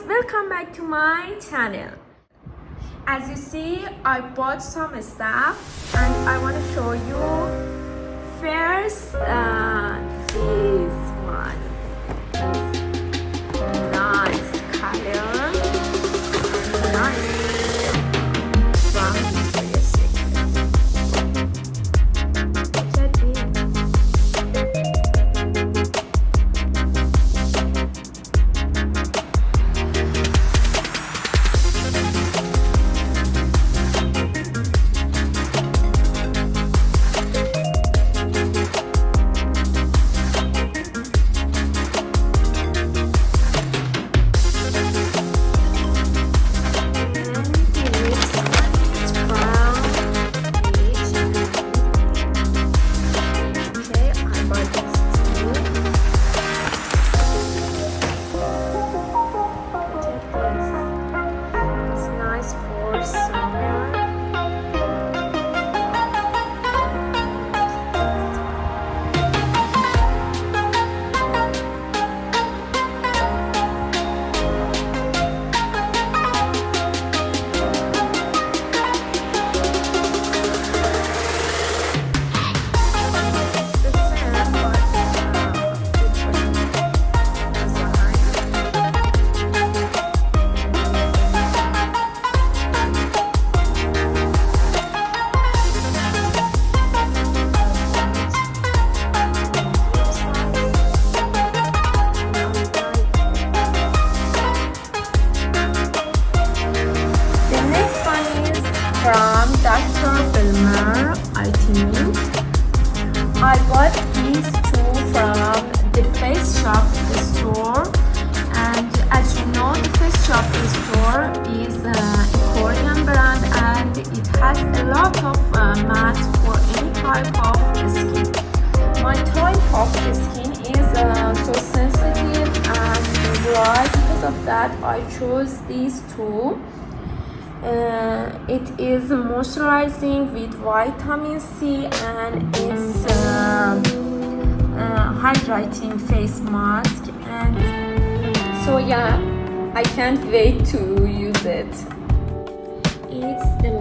welcome back to my channel. As you see, I bought some stuff and I want to show you first this one. Nice color, nice from Victoria's Secret. Look at this. From Dr. Filmer, I think. I bought these two from the Face Shop store, and as you know, the Face Shop store is a Korean brand and it has a lot of masks for any type of skin. My type of skin is so sensitive and dry. Because of that, I chose these two. It is moisturizing with vitamin C and it's hydrating face mask, and so yeah, I can't wait to use it. It's the